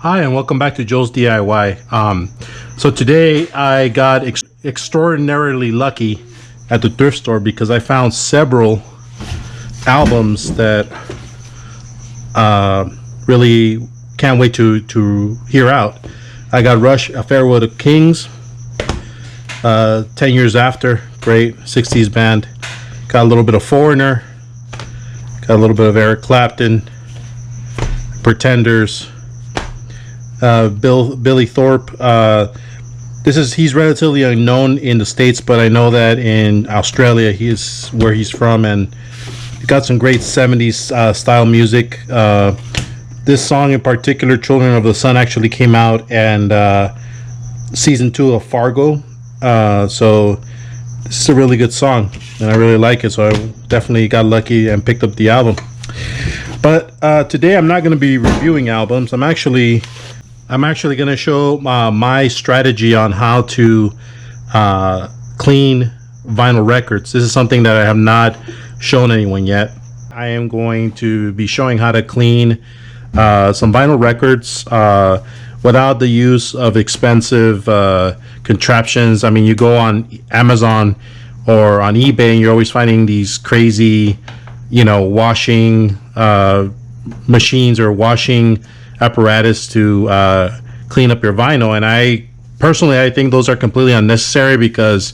Hi, and welcome back to Joe's DIY. So today I got extraordinarily lucky at the thrift store because I found several albums that really can't wait to hear out. I got Rush, A Farewell to Kings, 10 Years After, great 60s band. Got a little bit of Foreigner, got a little bit of Eric Clapton, Pretenders, Billy Thorpe. He's relatively unknown in the States, but I know that in Australia he's where he's from, and he got some great 70s style music. This song in particular, Children of the Sun, actually came out and season 2 of Fargo. So this is a really good song and I really like it, so I definitely got lucky and picked up the album. But today I'm not going to be reviewing albums. I'm actually going to show my strategy on how to clean vinyl records. This is something that I have not shown anyone yet. I am going to be showing how to clean some vinyl records without the use of expensive contraptions. I mean, you go on Amazon or on eBay and you're always finding these crazy, washing machines or washing apparatus to clean up your vinyl, and I think those are completely unnecessary because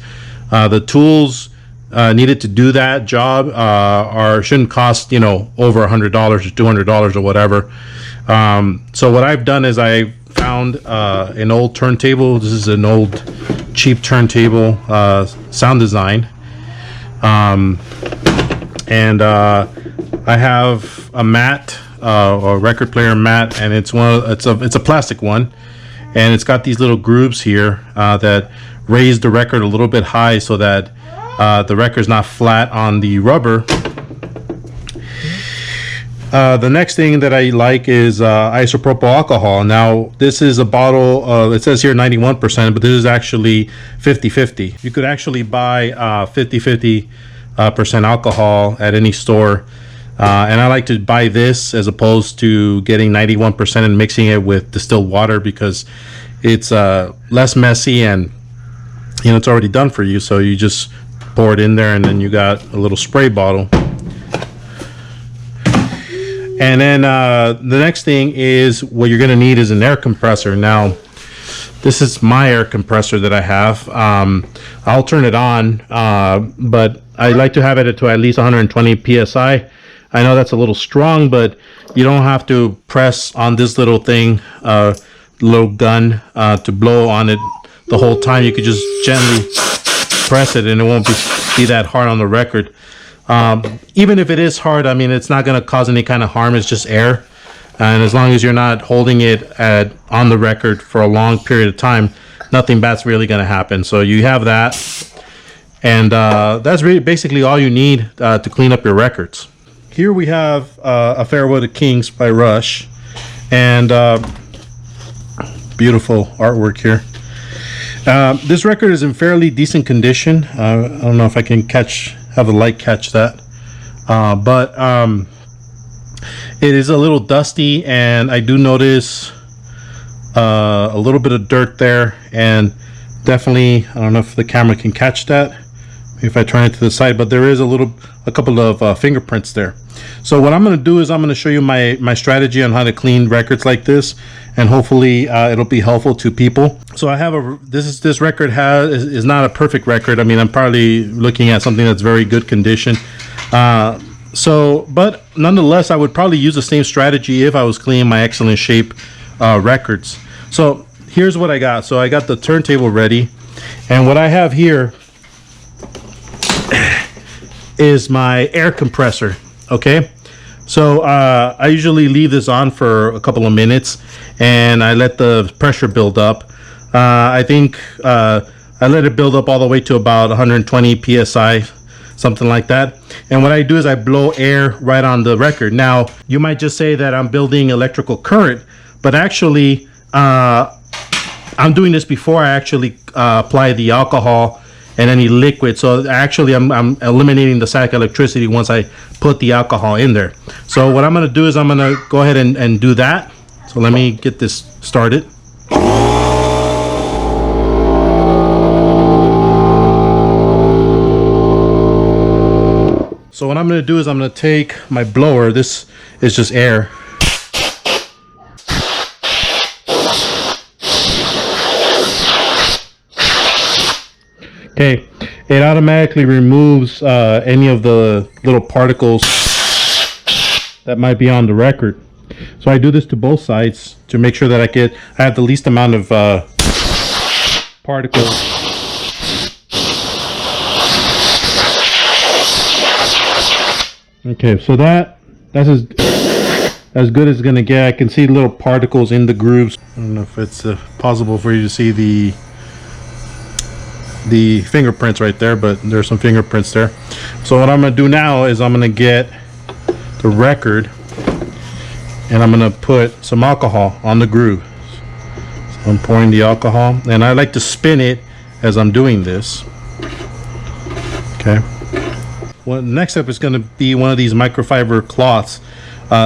the tools needed to do that job shouldn't cost over $100 or $200 or whatever. So what I've done is I found an old turntable. This is an old cheap turntable, Sound Design, and I have a mat, or record player mat, and it's a plastic one, and it's got these little grooves here that raise the record a little bit high so that the record's not flat on the rubber. The next thing that I like is isopropyl alcohol. Now this is a bottle, it says here 91%, but this is actually 50-50. You could actually buy 50-50% alcohol at any store. And I like to buy this as opposed to getting 91% and mixing it with distilled water because it's less messy and it's already done for you. So you just pour it in there and then you got a little spray bottle. And then the next thing is what you're going to need is an air compressor. Now, this is my air compressor that I have. I'll turn it on, but I like to have it to at least 120 psi. I know that's a little strong, but you don't have to press on this little thing, little gun, to blow on it the whole time. You could just gently press it and it won't be that hard on the record. Even if it is hard, I mean, it's not going to cause any kind of harm. It's just air. And as long as you're not holding it on the record for a long period of time, nothing bad's really going to happen. So you have that. And that's really basically all you need to clean up your records. Here we have A Farewell to Kings by Rush, and beautiful artwork here. This record is in fairly decent condition. I don't know if I can have the light catch that, but it is a little dusty, and I do notice a little bit of dirt there, and definitely, I don't know if the camera can catch that. If I turn it to the side, but there is a couple of fingerprints there. So what I'm going to do is I'm going to show you my strategy on how to clean records like this, and hopefully it'll be helpful to people. So I have this record is not a perfect record. I mean, I'm probably looking at something that's very good condition. But nonetheless, I would probably use the same strategy if I was cleaning my excellent shape records. So here's what I got. So I got the turntable ready, and what I have here is my air compressor. Okay, so I usually leave this on for a couple of minutes and I let the pressure build up. I think I let it build up all the way to about 120 psi, something like that. And what I do is I blow air right on the record. Now you might just say that I'm building electrical current, but actually I'm doing this before I actually apply the alcohol and any liquid. So actually I'm eliminating the static electricity once I put the alcohol in there. So what I'm going to do is I'm going to go ahead and do that. So let me get this started. So what I'm going to do is I'm going to take my blower. This is just air. Okay, it automatically removes any of the little particles that might be on the record. So I do this to both sides to make sure that I have the least amount of particles. Okay, so that's as good as it's gonna get. I can see little particles in the grooves. I don't know if it's possible for you to see the fingerprints right there, but there's some fingerprints there. So what I'm gonna do now is I'm gonna get the record and I'm gonna put some alcohol on the groove. So I'm pouring the alcohol, and I like to spin it as I'm doing this. Okay. Well, next up is going to be one of these microfiber cloths.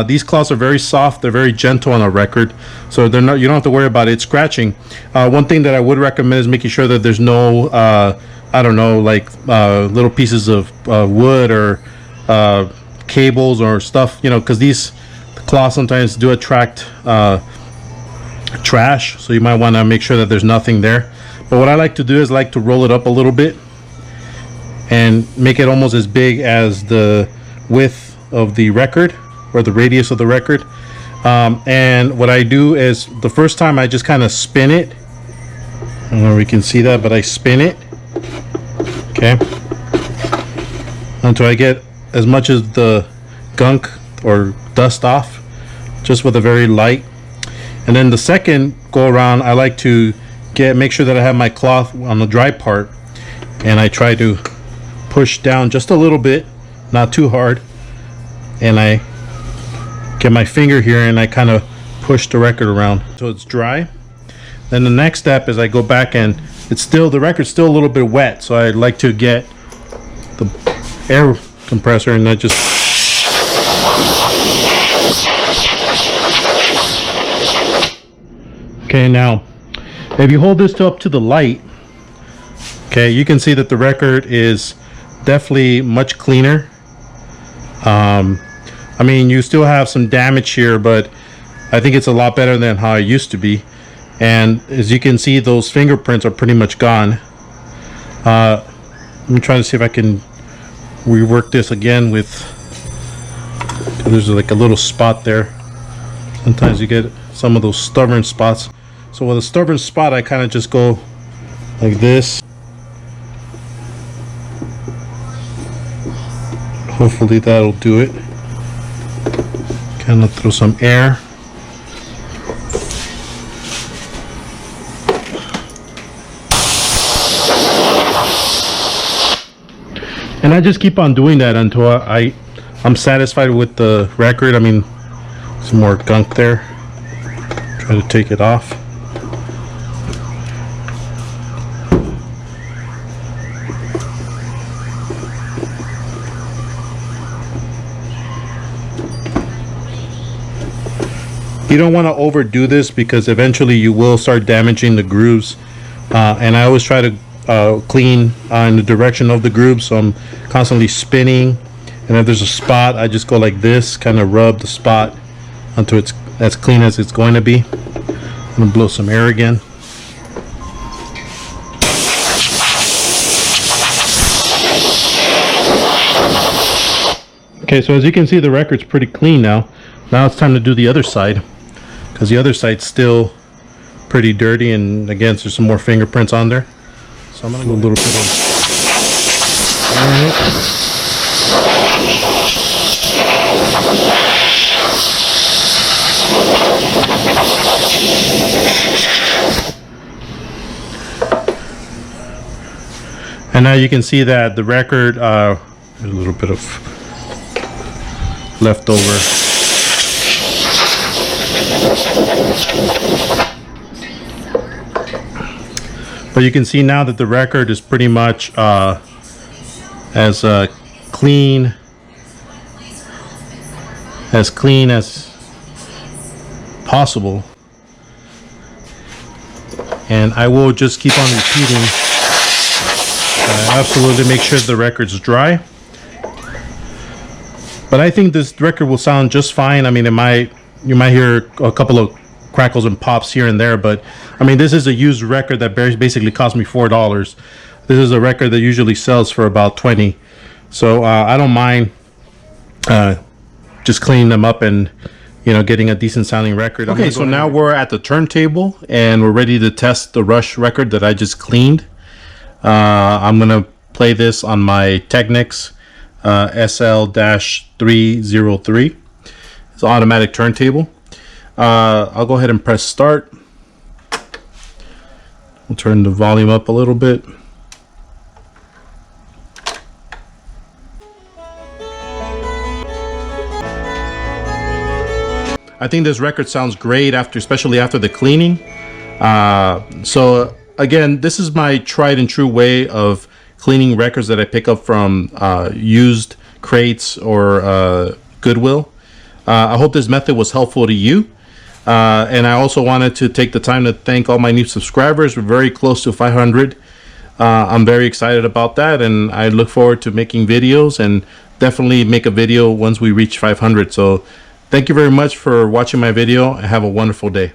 These cloths are very soft. They're very gentle on a record, so you don't have to worry about it scratching. One thing that I would recommend is making sure that there's no I don't know, like little pieces of wood or cables or stuff, you know, because these cloths sometimes do attract trash, so you might want to make sure that there's nothing there. But what I like to do is like to roll it up a little bit and make it almost as big as the width of the record, or the radius of the record. And what I do is the first time I just kind of spin it. I don't know if we can see that, but I spin it. Okay. Until I get as much as the gunk or dust off, just with a very light. And then the second go around, I like to make sure that I have my cloth on the dry part, and I try to push down just a little bit, not too hard, and I get my finger here and I kind of push the record around so it's dry. Then the next step is I go back, and the record's still a little bit wet, so I like to get the air compressor and I just okay. Now if you hold this up to the light, okay, you can see that the record is definitely much cleaner. I mean, you still have some damage here, but I think it's a lot better than how it used to be. And as you can see, those fingerprints are pretty much gone. Let me try to see if I can rework this again with, there's like a little spot there. Sometimes you get some of those stubborn spots. So with a stubborn spot, I kind of just go like this. Hopefully that'll do it. Kind of throw some air. And I just keep on doing that until I'm satisfied with the record. I mean, some more gunk there. Try to take it off. You don't want to overdo this because eventually you will start damaging the grooves. And I always try to clean in the direction of the groove, so I'm constantly spinning. And if there's a spot, I just go like this, kind of rub the spot until it's as clean as it's going to be. I'm going to blow some air again. Okay, so as you can see, the record's pretty clean now. Now it's time to do the other side, because the other side's still pretty dirty, and again, there's some more fingerprints on there. So I'm going to go a little bit of and now you can see that the record, there's a little bit of leftover. But you can see now that the record is pretty much as clean possible. And I will just keep on repeating. Absolutely make sure the record's dry. But I think this record will sound just fine. I mean, you might hear a couple of crackles and pops here and there, but I mean, this is a used record that basically cost me $4. This is a record that usually sells for about $20. So I don't mind just cleaning them up and, you know, getting a decent sounding record. Okay, so now we're at the turntable and we're ready to test the Rush record that I just cleaned. I'm gonna play this on my Technics SL-303. It's an automatic turntable. I'll go ahead and press start. We'll turn the volume up a little bit. I think this record sounds great especially after the cleaning. So again, this is my tried and true way of cleaning records that I pick up from used crates or Goodwill. I hope this method was helpful to you. And I also wanted to take the time to thank all my new subscribers. We're very close to 500. I'm very excited about that, and I look forward to making videos and definitely make a video once we reach 500. So thank you very much for watching my video and have a wonderful day.